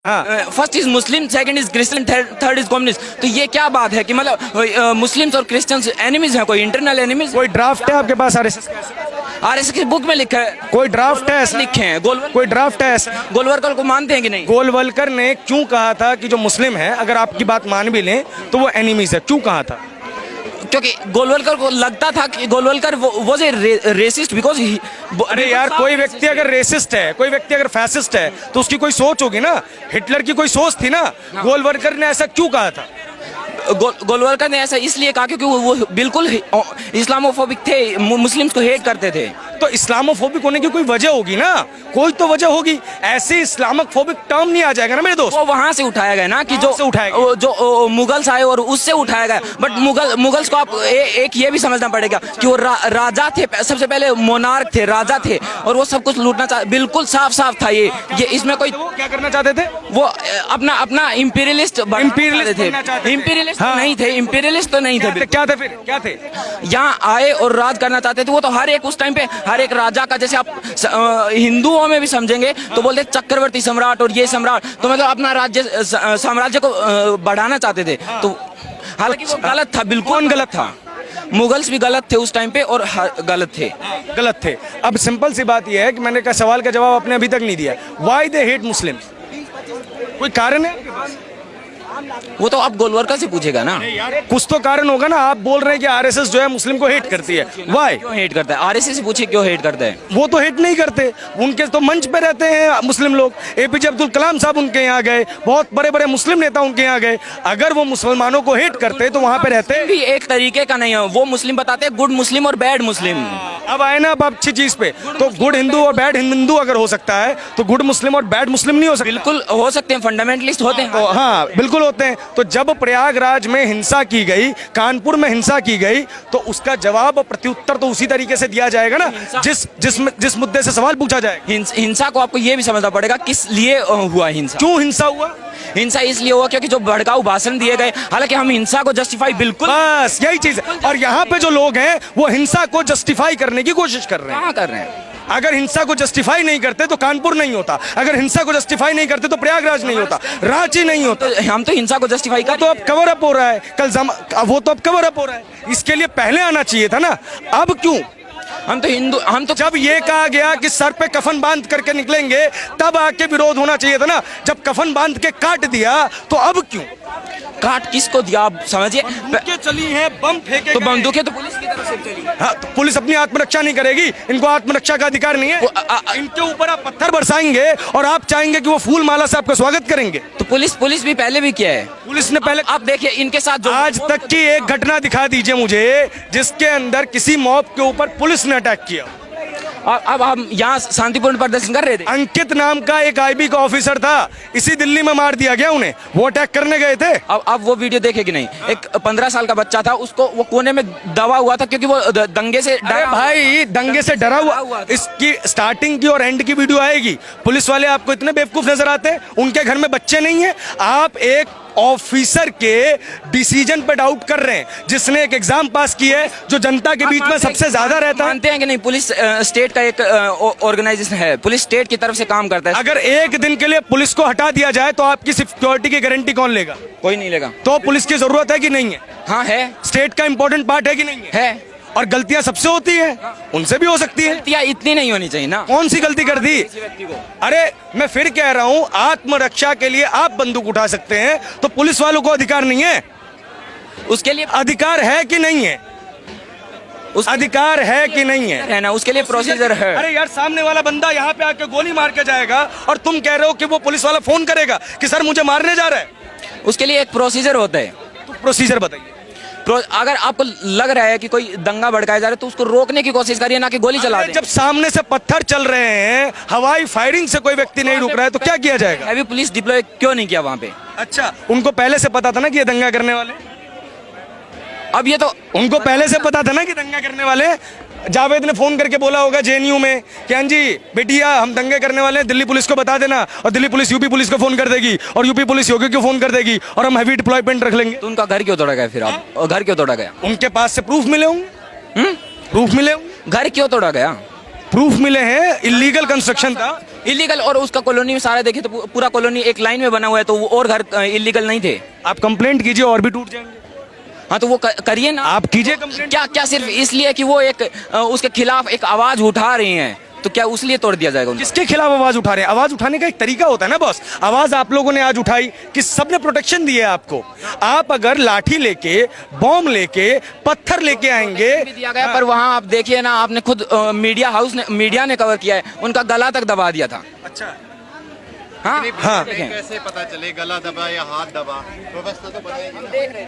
First is Muslim, second is Christian, third is communist. तो ये क्या बात है कि मतलब मुस्लिम्स और क्रिश्चियंस एनिमीज हैं, कोई इंटरनल एनिमीज? कोई ड्राफ्ट है आपके पास आरएसएस का? आरएसएस की बुक में लिखा है, कोई ड्राफ्ट है ऐसा? लिखे हैं। कोई ड्राफ्ट है ऐसा? गोलवलकर को मानते हैं कि नहीं? गोलवलकर ने क्यों कहा था कि जो मुस्लिम है, अगर आपकी बात मान भी लें तो वो एनिमीज है, क्यों कहा था? क्योंकि गोलवलकर को लगता था कि गोलवलकर वो रेसिस्ट बिकॉज अरे यार, कोई व्यक्ति अगर रेसिस्ट है, कोई व्यक्ति अगर फैसिस्ट है तो उसकी कोई सोच होगी ना। हिटलर की कोई सोच थी ना। गोलवलकर ने ऐसा क्यों कहा था? गोलवलकर ने ऐसा इसलिए कहा क्योंकि वो बिल्कुल इस्लामोफोबिक थे, मुस्लिम्स को हेट करते थे। तो इस्लामोफोबिक होने की कोई वजह होगी ना, कोई तो वजह होगी। ऐसे इस्लामोफोबिक टर्म नहीं आ जाएगा ना मेरे दोस्त। वो वहां से उठाया गया ना कि जो मुगल्स आए और उससे उठाया गया। बट मुगल्स को आप एक ये भी समझना पड़ेगा कि वो राजा थे, सबसे पहले मोनार्क थे, राजा थे, और वो सब कुछ लूटना चाहते, बिल्कुल साफ साफ था ये इसमें कोई क्या करना चाहते थे? वो अपना इंपीरियलिस्ट थे। इंपीरियलिस्ट नहीं थे, इंपीरियलिस्ट तो नहीं थे। क्या थे फिर? क्या थे? यहाँ आए और राज करना चाहते थे। वो तो हर एक उस टाइम पे हर एक राजा का, जैसे आप हिंदुओं में भी समझेंगे तो बोलते चक्रवर्ती सम्राट और ये सम्राट, तो मतलब अपना राज्य साम्राज्य को बढ़ाना चाहते थे। तो हालांकि वो गलत था, बिल्कुल गलत था। मुगल्स भी गलत थे उस टाइम पे और गलत थे। अब सिंपल सी बात यह है कि मैंने कहा सवाल का जवाब आपने अभी तक नहीं दिया। व्हाई दे हेट मुस्लिम? कोई कारण है? वो तो आप गोलवलकर से पूछेगा ना। कुछ तो कारण होगा ना। आप बोल रहे हैं कि आरएसएस जो है मुस्लिम को हेट करती है, व्हाई? क्यों हेट करता है? आरएसएस से पूछे क्यों हेट करता है। वो तो हेट नहीं करते, उनके तो मंच पे रहते हैं मुस्लिम लोग। एपीजे अब्दुल कलाम साहब उनके यहाँ गए, बहुत बड़े बड़े मुस्लिम नेता उनके यहाँ गए। अगर वो मुसलमानों को हेट करते तो वहां पे रहते भी एक तरीके का नहीं है। वो मुस्लिम बताते हैं गुड मुस्लिम और बैड मुस्लिम। अब आए ना अब अच्छी चीज पे, तो गुड हिंदू और बैड हिंदू अगर हो सकता है तो गुड मुस्लिम और बैड मुस्लिम नहीं हो सकता? बिल्कुल हो सकते हैं, फंडामेंटलिस्ट होते हैं। तो हाँ, बिल्कुल होते हैं। तो जब प्रयागराज में हिंसा की गई, कानपुर में हिंसा की गई, तो उसका जवाब प्रत्युत्तर तो उसी तरीके से दिया जाएगा ना, जिस मुद्दे से सवाल पूछा जाएगा। हिंसा को आपको ये भी समझना पड़ेगा किस लिए हुआ हिंसा। क्यों हिंसा हुआ? हिंसा इसलिए हुआ क्योंकि जो भड़काऊ भाषण दिए गए। हालांकि हम हिंसा को जस्टिफाई बिल्कुल, बस यही चीज है। और यहाँ पे जो लोग हैं वो हिंसा को जस्टिफाई करने की कोशिश कर रहे हैं। कहाँ कर रहे हैं? अगर हिंसा को जस्टिफाई नहीं करते तो कानपुर नहीं होता, अगर हिंसा को जस्टिफाई नहीं करते तो प्रयागराज नहीं होता, रांची नहीं होता। तो हम तो हिंसा को जस्टिफाई कर, तो अब कवर अप हो रहा है, वो तो अब कवर अप हो रहा है। इसके लिए पहले आना चाहिए था ना, अब क्यों? हम तो जब ये कहा गया कि सर पे कफन बांध करके निकलेंगे तब आके विरोध होना चाहिए था ना। जब कफन बांध के काट दिया तो अब क्यों? काट किसको दिया आप समझिए। बंदूकें चली हैं, बम फेंके तो गए। बंदूकें तो पुलिस की तरफ से चली। हाँ, तो पुलिस अपनी आत्मरक्षा नहीं करेगी? इनको आत्मरक्षा का अधिकार नहीं है? इनके ऊपर आप पत्थर बरसाएंगे और आप चाहेंगे कि वो फूल माला से आपका स्वागत करेंगे? तो पुलिस भी पहले भी किया है। पुलिस ने पहले, आप देखिए इनके साथ जो आज तक की एक घटना दिखा दीजिए मुझे जिसके अंदर किसी मॉब के ऊपर पुलिस ने अटैक किया। अब हम यहाँ शांतिपूर्ण प्रदर्शन कर रहे थे। अंकित नाम का एक आईबी का ऑफिसर था, इसी दिल्ली में मार दिया गया उन्हें, वो अटैक करने गए थे। अब वो वीडियो देखे कि नहीं? एक 15 साल का बच्चा था, उसको वो कोने में दबा हुआ था क्योंकि वो दंगे से डरा। भाई दंगे से डरा हुआ। इसकी स्टार्टिंग की और एंड की वीडियो आएगी। पुलिस वाले आपको इतने बेवकूफ नजर आते हैं? उनके घर में बच्चे नहीं है। आप एक ऑफिसर के डिसीजन पे डाउट कर रहे हैं, जिसने एक एग्जाम पास की है, जो जनता के बीच में सबसे ज्यादा रहता है। मानते हैं कि नहीं? पुलिस स्टेट का एक ऑर्गेनाइजेशन है, पुलिस स्टेट की तरफ से काम करता है। अगर एक दिन के लिए पुलिस को हटा दिया जाए तो आपकी सिक्योरिटी की गारंटी कौन लेगा? कोई नहीं लेगा। तो पुलिस की जरूरत है कि नहीं है? हाँ है। स्टेट का इंपॉर्टेंट पार्ट है कि नहीं है। और गलतियां सबसे होती हैं, उनसे भी हो सकती है। गलतियां इतनी नहीं होनी चाहिए ना। कौन सी गलती कर दी? अरे मैं फिर कह रहा हूं, आत्मरक्षा के लिए आप बंदूक उठा सकते हैं, तो पुलिस वालों को अधिकार नहीं है? उसके लिए अधिकार है कि नहीं है? अधिकार है कि नहीं है ना? उसके लिए प्रोसीजर है। अरे यार, सामने वाला बंदा यहाँ पे आके गोली मार के जाएगा और तुम कह रहे हो कि वो पुलिस वाला फोन करेगा कि सर मुझे मारने जा रहा है। उसके लिए एक प्रोसीजर होता है। तो प्रोसीजर बताइए। अगर आपको लग रहा है कि कोई दंगा भड़काया जा रहा है तो उसको रोकने की कोशिश करिए, ना कि गोली चला दें। जब सामने से पत्थर चल रहे हैं, हवाई फायरिंग से कोई व्यक्ति नहीं रुक रहा है, तो क्या किया जाएगा? हैवी पुलिस डिप्लॉय क्यों नहीं किया वहां पे? अच्छा, उनको पहले से पता था ना कि ये दंगा करने वाले? अब ये तो उनको पहले से पता था ना कि दंगा करने वाले। जावेद ने फोन करके बोला होगा जेएनयू में कि हाँ जी बेटिया, हम दंगे करने वाले हैं, दिल्ली पुलिस को बता देना, और दिल्ली पुलिस यूपी पुलिस को फोन कर देगी, और यूपी पुलिस योगी को फोन कर देगी, और हम हैवी डिप्लॉयमेंट रख लेंगे। तो उनका घर क्यों तोड़ा गया फिर? आप घर क्यों तोड़ा गया? उनके पास से प्रूफ मिले होंगे। प्रूफ मिले होंगे। घर क्यों तोड़ा गया? प्रूफ मिले हैं, इलीगल कंस्ट्रक्शन था। इलीगल, और उसका कॉलोनी में सारा देखे तो पूरा कॉलोनी एक लाइन में बना हुआ है, तो वो और घर इलीगल नहीं थे। आप कंप्लेंट कीजिए और भी टूट जाएंगे। हाँ तो वो करिए ना, आप कीजिए कंप्लेंट। क्या क्या सिर्फ इसलिए कि वो एक उसके खिलाफ एक आवाज उठा रही हैं, तो क्या उसलिए तोड़ दिया जाएगा उनका? किसके खिलाफ आवाज उठा रहे हैं? आवाज उठाने का एक तरीका होता है ना बॉस। आवाज आप लोगों ने आज उठाई कि सबने प्रोटेक्शन दिया है आपको। आप अगर लाठी लेके, बॉम्ब लेके, पत्थर लेके आएंगे भी दिया गया, पर वहाँ आप देखिए ना, आपने खुद मीडिया ने कवर किया है, उनका गला तक दबा दिया था। अच्छा हाँ हाँ देखें। कैसे पता चले गला दबा या हाथ दबा? व्यवस्था तो बताइए।